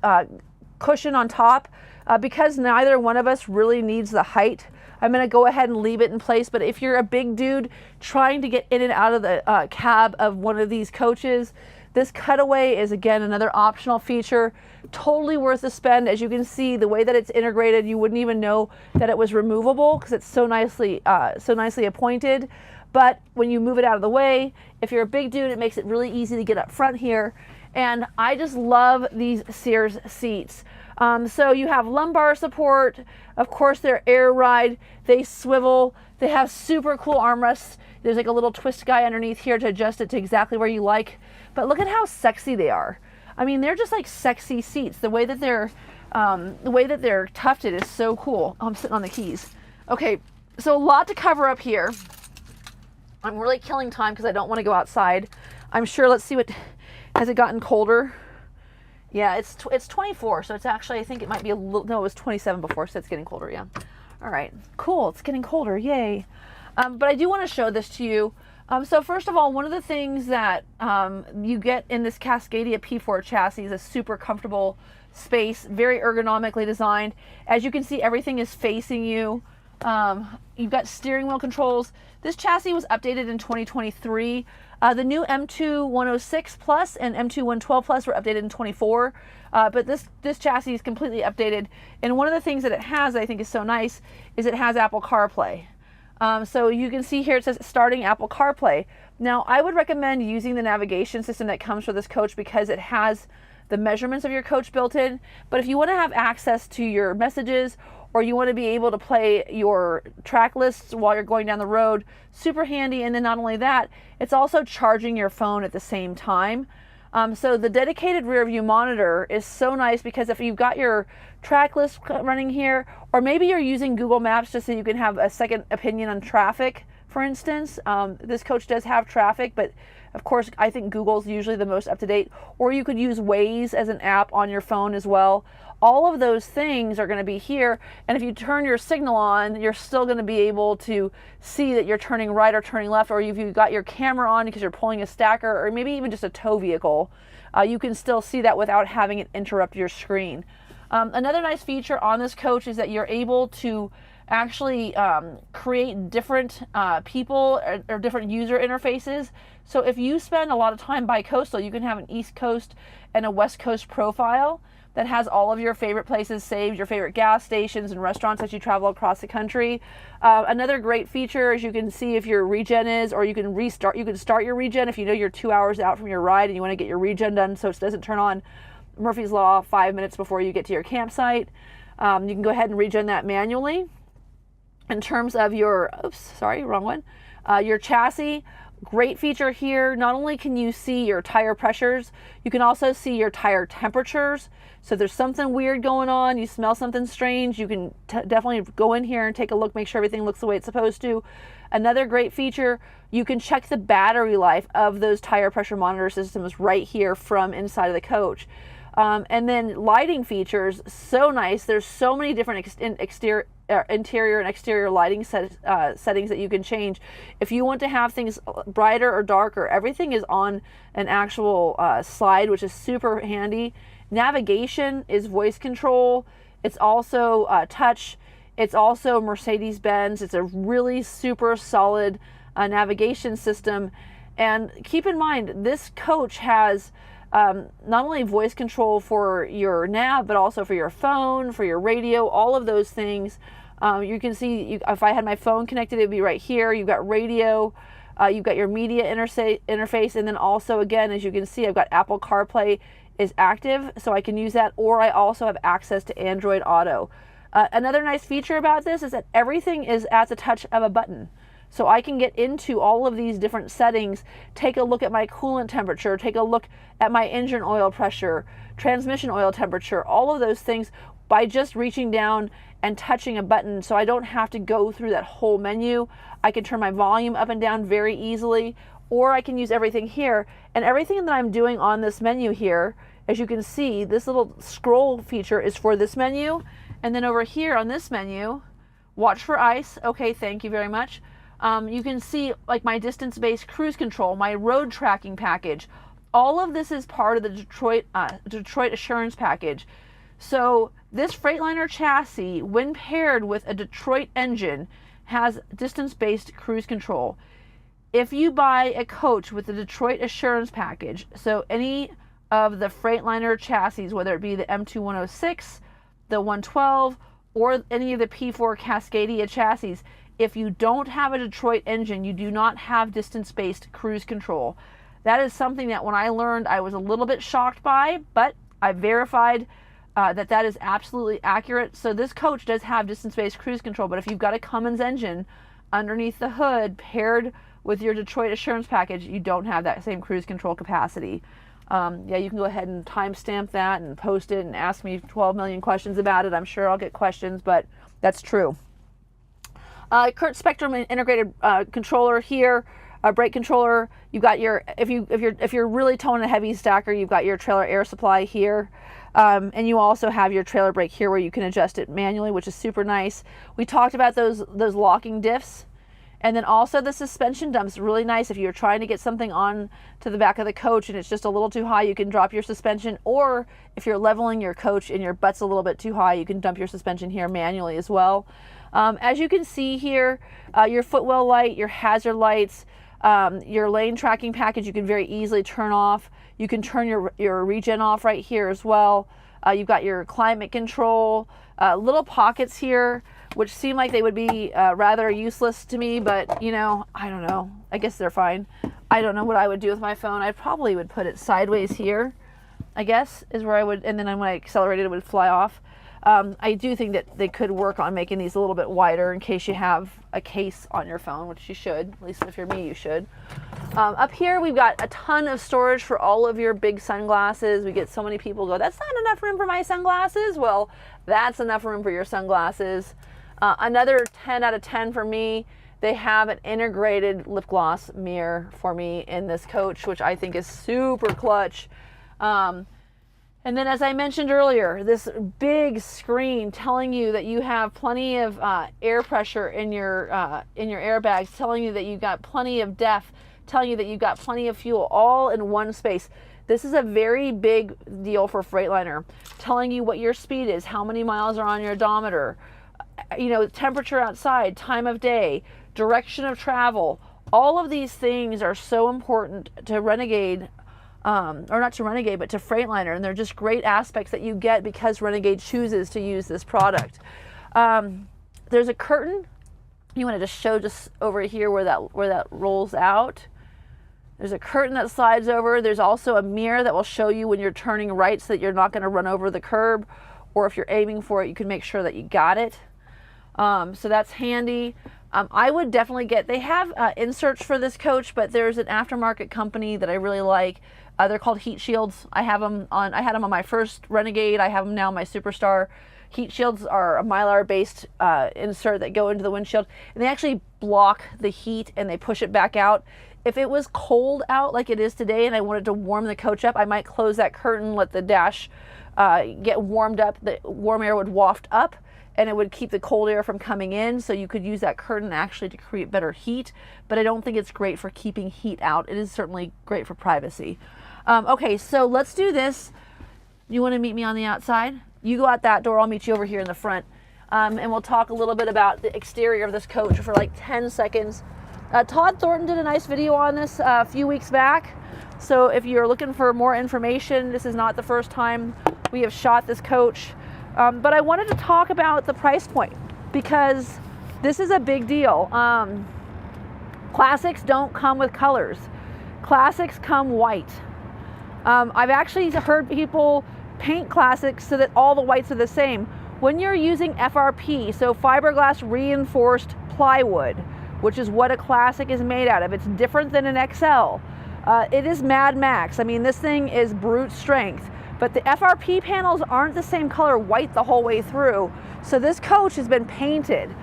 cushion on top because neither one of us really needs the height. I'm going to go ahead and leave it in place, but if you're a big dude trying to get in and out of the cab of one of these coaches, this cutaway is, again, another optional feature. Totally worth the spend. As you can see, the way that it's integrated, you wouldn't even know that it was removable because it's so nicely appointed. But when you move it out of the way, if you're a big dude, it makes it really easy to get up front here. And I just love these Sears seats. So you have lumbar support. Of course, they're air ride. They swivel. They have super cool armrests. There's like a little twist guy underneath here to adjust it to exactly where you like. But look at how sexy they are. I mean, they're just like sexy seats. The way that they're tufted is so cool. Oh, I'm sitting on the keys. Okay, so a lot to cover up here. I'm really killing time because I don't want to go outside. I'm sure, let's see what, has it gotten colder? Yeah, it's 24, so it's actually, I think it might be a little, no, it was 27 before, so it's getting colder, yeah. All right, cool. It's getting colder. Yay. But I do want to show this to you. So first of all, one of the things that you get in this Cascadia P4 chassis is a super comfortable space, very ergonomically designed. As you can see, everything is facing you. You've got steering wheel controls. This chassis was updated in 2023. The new M2 106 Plus and M2 112 Plus were updated in 24. But this chassis is completely updated. And one of the things that it has that I think is so nice is it has Apple CarPlay. So you can see here it says starting Apple CarPlay. Now I would recommend using the navigation system that comes with this coach because it has the measurements of your coach built in. But if you want to have access to your messages or you want to be able to play your track lists while you're going down the road, super handy. And then not only that, it's also charging your phone at the same time. So the dedicated rear view monitor is so nice because if you've got your track list running here, or maybe you're using Google Maps just so you can have a second opinion on traffic, for instance. This coach does have traffic, but of course I think Google's usually the most up-to-date, or you could use Waze as an app on your phone as well. All of those things are going to be here, and if you turn your signal on, you're still going to be able to see that you're turning right or turning left, or if you've got your camera on because you're pulling a stacker or maybe even just a tow vehicle, you can still see that without having it interrupt your screen. Another nice feature on this coach is that you're able to actually create different people or different user interfaces. So if you spend a lot of time bi-coastal, you can have an East Coast and a West Coast profile that has all of your favorite places saved, your favorite gas stations and restaurants as you travel across the country. Another great feature is you can see if your regen is, or you can start your regen if you know you're 2 hours out from your ride and you want to get your regen done so it doesn't turn on Murphy's Law 5 minutes before you get to your campsite. You can go ahead and regen that manually. In terms of your, your chassis, great feature here. Not only can you see your tire pressures, you can also see your tire temperatures. So if there's something weird going on, you smell something strange, you can definitely go in here and take a look, make sure everything looks the way it's supposed to. Another great feature, you can check the battery life of those tire pressure monitor systems right here from inside of the coach. And then lighting features, so nice. There's so many different interior and exterior lighting settings that you can change. If you want to have things brighter or darker, everything is on an actual slide, which is super handy. Navigation is voice control. It's also touch. It's also Mercedes-Benz. It's a really super solid navigation system. And keep in mind, this coach has not only voice control for your nav, but also for your phone, for your radio, all of those things. You can see, if I had my phone connected, it would be right here. You've got radio, you've got your media interface, and then also, again, as you can see, I've got Apple CarPlay is active, so I can use that, or I also have access to Android Auto. Another nice feature about this is that everything is at the touch of a button. So I can get into all of these different settings, take a look at my coolant temperature, take a look at my engine oil pressure, transmission oil temperature, all of those things by just reaching down and touching a button. So I don't have to go through that whole menu. I can turn my volume up and down very easily, or I can use everything here. And everything that I'm doing on this menu here, as you can see, this little scroll feature is for this menu. And then over here on this menu, watch for ice. Okay, thank you very much. You can see like my distance-based cruise control, my road tracking package. All of this is part of the Detroit Assurance package. So this Freightliner chassis, when paired with a Detroit engine, has distance-based cruise control. If you buy a coach with the Detroit Assurance package, so any of the Freightliner chassis, whether it be the M2 106, the 112, or any of the P4 Cascadia chassis, if you don't have a Detroit engine, you do not have distance-based cruise control. That is something that when I learned, I was a little bit shocked by, but I verified that is absolutely accurate. So this coach does have distance-based cruise control, but if you've got a Cummins engine underneath the hood paired with your Detroit Assurance package, you don't have that same cruise control capacity. Yeah, you can go ahead and timestamp that and post it and ask me 12 million questions about it. I'm sure I'll get questions, but that's true. Current Spectrum integrated controller here. brake controller. You've got your, if you're really towing a heavy stacker, you've got your trailer air supply here. And you also have your trailer brake here where you can adjust it manually, which is super nice. We talked about those locking diffs. And then also the suspension dump's really nice. If you're trying to get something on to the back of the coach and it's just a little too high, you can drop your suspension. Or if you're leveling your coach and your butt's a little bit too high, you can dump your suspension here manually as well. As you can see here, your footwell light, your hazard lights, your lane tracking package, you can very easily turn off. You can turn your regen off right here as well. You've got your climate control, little pockets here, which seem like they would be rather useless to me, but you know, I don't know. I guess they're fine. I don't know what I would do with my phone. I probably would put it sideways here, I guess, is where I would, and then when I accelerated, it would fly off. I do think that they could work on making these a little bit wider in case you have a case on your phone, which you should, at least if you're me, you should. Up here, we've got a ton of storage for all of your big sunglasses. We get so many people go, that's not enough room for my sunglasses. Well, that's enough room for your sunglasses. Another 10 out of 10 for me. They have an integrated lip gloss mirror for me in this coach, which I think is super clutch. And then, as I mentioned earlier, this big screen telling you that you have plenty of air pressure in your airbags, telling you that you've got plenty of depth, telling you that you've got plenty of fuel, all in one space. This is a very big deal for Freightliner, telling you what your speed is, how many miles are on your odometer, you know, temperature outside, time of day, direction of travel. All of these things are so important to Renegade, or not to Renegade, but to Freightliner, and they're just great aspects that you get because Renegade chooses to use this product. There's a curtain. You want to just show just over here where that rolls out. There's a curtain that slides over. There's also a mirror that will show you when you're turning right so that you're not going to run over the curb, or if you're aiming for it, you can make sure that you got it. So that's handy. I would definitely get, they have inserts for this coach, but there's an aftermarket company that I really like. They're called heat shields. I had them on my first Renegade. I have them now on my Superstar. Heat shields are a Mylar based insert that go into the windshield, and they actually block the heat and they push it back out. If it was cold out like it is today and I wanted to warm the coach up, I might close that curtain, let the dash get warmed up. The warm air would waft up and it would keep the cold air from coming in, so you could use that curtain actually to create better heat, but I don't think it's great for keeping heat out. It is certainly great for privacy. Okay, so let's do this. You want to meet me on the outside? You go out that door, I'll meet you over here in the front, and we'll talk a little bit about the exterior of this coach for like 10 seconds. Todd Thornton did a nice video on this a few weeks back, so if you're looking for more information, this is not the first time we have shot this coach. But I wanted to talk about the price point because this is a big deal. Classics don't come with colors. Classics come white. I've actually heard people paint classics so that all the whites are the same. When you're using FRP, so fiberglass reinforced plywood, which is what a classic is made out of, it's different than an XL. It is Mad Max. I mean, this thing is brute strength. But the FRP panels aren't the same color white the whole way through. So this coach has been painted.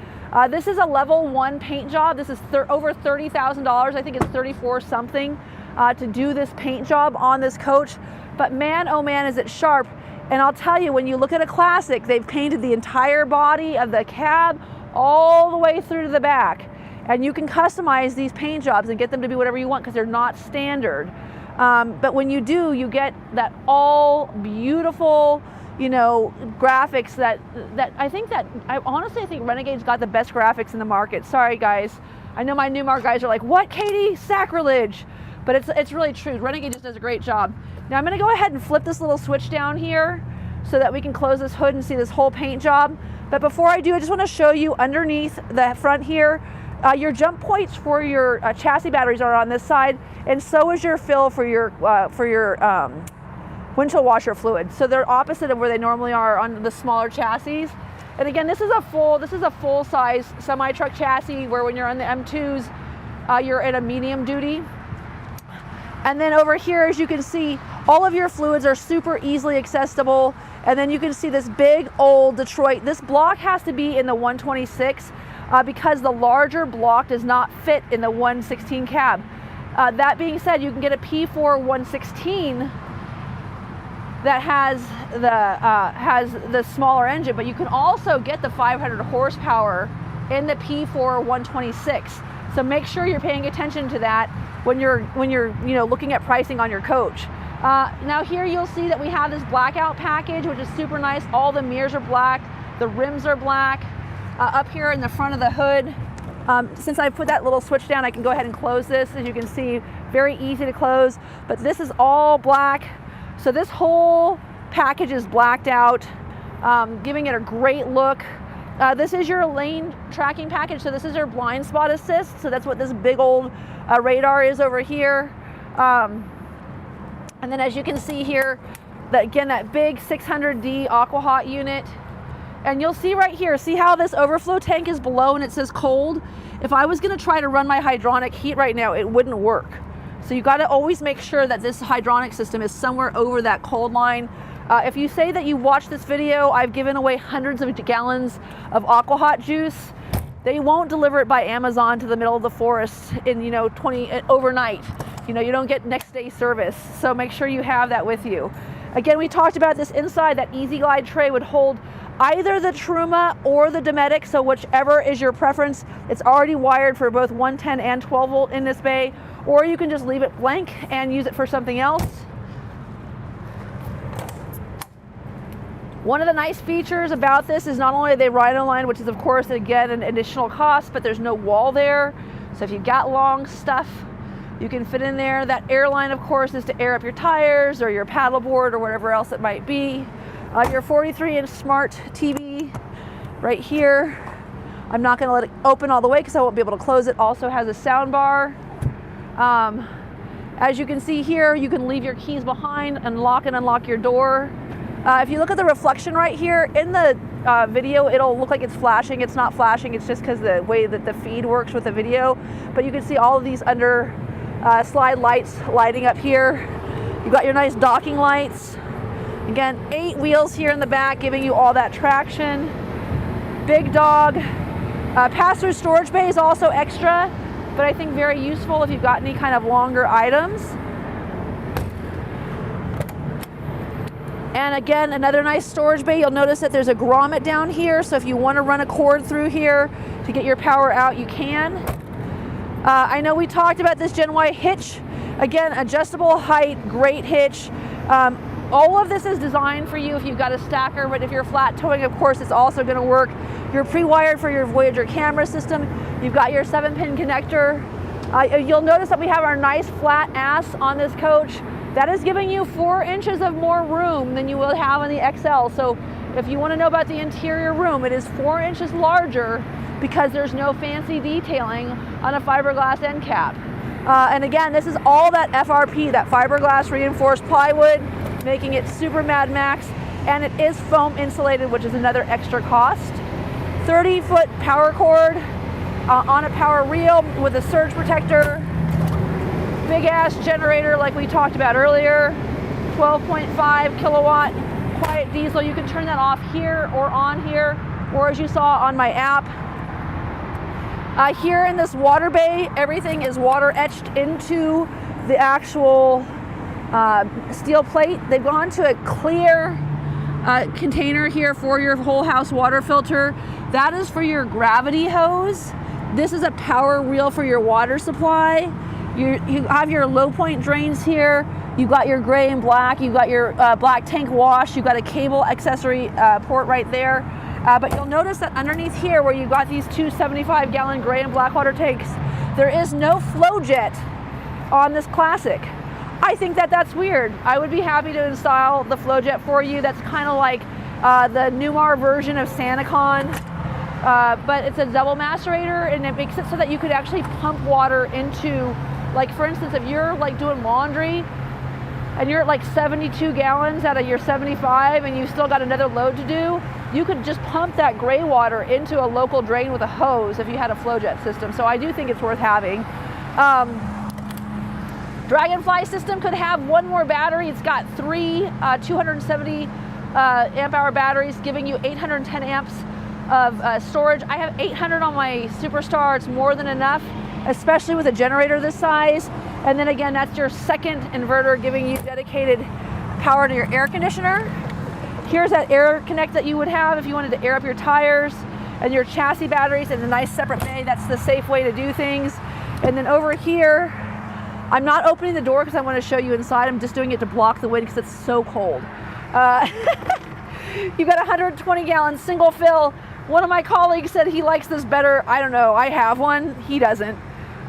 This is a level 1 paint job. This is over $30,000. I think it's 34 something to do this paint job on this coach. But man, oh man, is it sharp. And I'll tell you, when you look at a classic, they've painted the entire body of the cab all the way through to the back. And you can customize these paint jobs and get them to be whatever you want because they're not standard. But when you do, you get that all beautiful, you know, graphics that I honestly think Renegade's got the best graphics in the market. Sorry guys, I know my Newmar guys are like, what, Katie? Sacrilege. But it's really true. Renegade just does a great job. Now I'm going to go ahead and flip this little switch down here so that we can close this hood and see this whole paint job. But before I do, I just want to show you underneath the front here. Your jump points for your chassis batteries are on this side, and so is your fill for your windshield washer fluid. So they're opposite of where they normally are on the smaller chassis. And again, this is a full size semi truck chassis where when you're on the M2s, you're in a medium duty. And then over here, as you can see, all of your fluids are super easily accessible. And then you can see this big old Detroit. This block has to be in the 126. because the larger block does not fit in the 116 cab. That being said, you can get a P4 116 that has the smaller engine, but you can also get the 500 horsepower in the P4 126. So make sure you're paying attention to that when you're looking at pricing on your coach. Now here you'll see that we have this blackout package, which is super nice. All the mirrors are black, the rims are black. Up here in the front of the hood, since I put that little switch down, I can go ahead and close this. As you can see, very easy to close, but this is all black. So this whole package is blacked out, giving it a great look. This is your lane tracking package, so this is your blind spot assist. So that's what this big old radar is over here. And then as you can see here, that big 600D aqua hot unit. And you'll see right here, see how this overflow tank is below and it says cold? If I was gonna try to run my hydronic heat right now, it wouldn't work. So you gotta always make sure that this hydronic system is somewhere over that cold line. If you say that you watch this video, I've given away hundreds of gallons of aqua hot juice. They won't deliver it by Amazon to the middle of the forest in overnight. You don't get next day service. So make sure you have that with you. Again, we talked about this inside, that Easy Glide tray would hold either the Truma or the Dometic, so whichever is your preference. It's already wired for both 110 and 12 volt in this bay, or you can just leave it blank and use it for something else. One of the nice features about this is not only are they rhino line, which is of course again an additional cost, but there's no wall there. So if you've got long stuff, you can fit in there. That air line, of course, is to air up your tires or your paddleboard or whatever else it might be. Your 43-inch smart TV right here. I'm not gonna let it open all the way because I won't be able to close it. Also has a sound bar. As you can see here, you can leave your keys behind and lock and unlock your door. If you look at the reflection right here, in the video, it'll look like it's flashing. It's not flashing, it's just because the way that the feed works with the video. But you can see all of these under slide lights lighting up here. You've got your nice docking lights. Again, 8 wheels here in the back, giving you all that traction. Big dog. Pass-through storage bay is also extra, but I think very useful if you've got any kind of longer items. And again, another nice storage bay. You'll notice that there's a grommet down here, so if you want to run a cord through here to get your power out, you can. I know we talked about this Gen Y hitch. Again, adjustable height, great hitch. All of this is designed for you if you've got a stacker, but if you're flat towing, of course, it's also going to work. You're pre-wired for your Voyager camera system. You've got your 7-pin connector. You'll notice that we have our nice flat ass on this coach. That is giving you 4 inches of more room than you will have in the XL. So if you want to know about the interior room, it is 4 inches larger because there's no fancy detailing on a fiberglass end cap. And again, this is all that FRP, that fiberglass reinforced plywood, making it super Mad Max, and it is foam insulated, which is another extra cost. 30-foot power cord on a power reel with a surge protector. Big ass generator like we talked about earlier. 12.5 kilowatt quiet diesel. You can turn that off here or on here, or as you saw on my app. Here in this water bay, everything is water etched into the actual steel plate. They've gone to a clear container here for your whole house water filter. That is for your gravity hose. This is a power reel for your water supply. You have your low point drains here. You've got your gray and black. You've got your black tank wash. You've got a cable accessory port right there. But you'll notice that underneath here, where you've got these 2 75-gallon gray and black water tanks, there is no flow jet on this Classic. I think that that's weird. I would be happy to install the flow jet for you. That's kind of like the Newmar version of SantaCon, but it's a double macerator, and it makes it so that you could actually pump water into, like for instance, if you're like doing laundry and you're at like 72 gallons out of your 75 and you still got another load to do, you could just pump that gray water into a local drain with a hose if you had a flow jet system. So I do think it's worth having. Dragonfly system could have one more battery. It's got 3 270 amp hour batteries, giving you 810 amps of storage. I have 800 on my Superstar. It's more than enough, especially with a generator this size. And then again, that's your second inverter giving you dedicated power to your air conditioner. Here's that air connect that you would have if you wanted to air up your tires and your chassis batteries in a nice separate bay. That's the safe way to do things. And then over here, I'm not opening the door because I want to show you inside. I'm just doing it to block the wind because it's so cold. You've got a 120-gallon single fill. One of my colleagues said he likes this better. I don't know. I have one. He doesn't.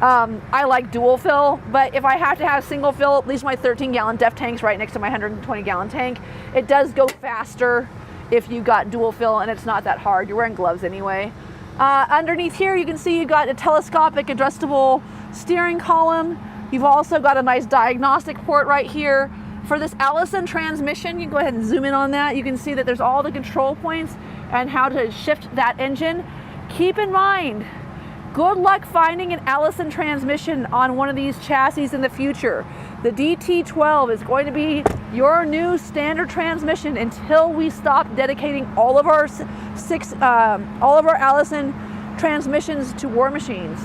I like dual fill, but if I have to have single fill, at least my 13-gallon DEF tank's right next to my 120-gallon tank. It does go faster if you got dual fill, and it's not that hard. You're wearing gloves anyway. Underneath here, you can see you got a telescopic adjustable steering column. You've also got a nice diagnostic port right here. For this Allison transmission, you can go ahead and zoom in on that. You can see that there's all the control points and how to shift that engine. Keep in mind, good luck finding an Allison transmission on one of these chassis in the future. The DT12 is going to be your new standard transmission until we stop dedicating all of our Allison transmissions to war machines.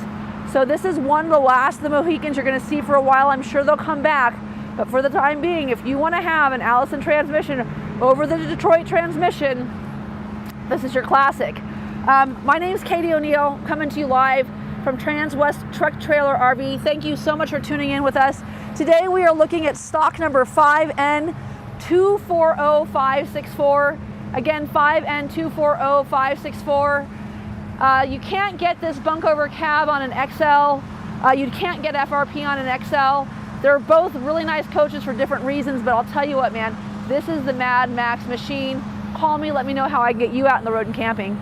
So this is one of the last of the Mohicans you're going to see for a while. I'm sure they'll come back, but for the time being, if you want to have an Allison transmission over the Detroit transmission, this is your classic. My name is Katie O'Neill, coming to you live from Transwest Truck Trailer RV. Thank you so much for tuning in with us. Today we are looking at stock number 5N240564. Again, 5N240564. You can't get this bunk over cab on an XL. You can't get FRP on an XL. They're both really nice coaches for different reasons, but I'll tell you what, man, this is the Mad Max machine. Call me, let me know how I can get you out in the road and camping.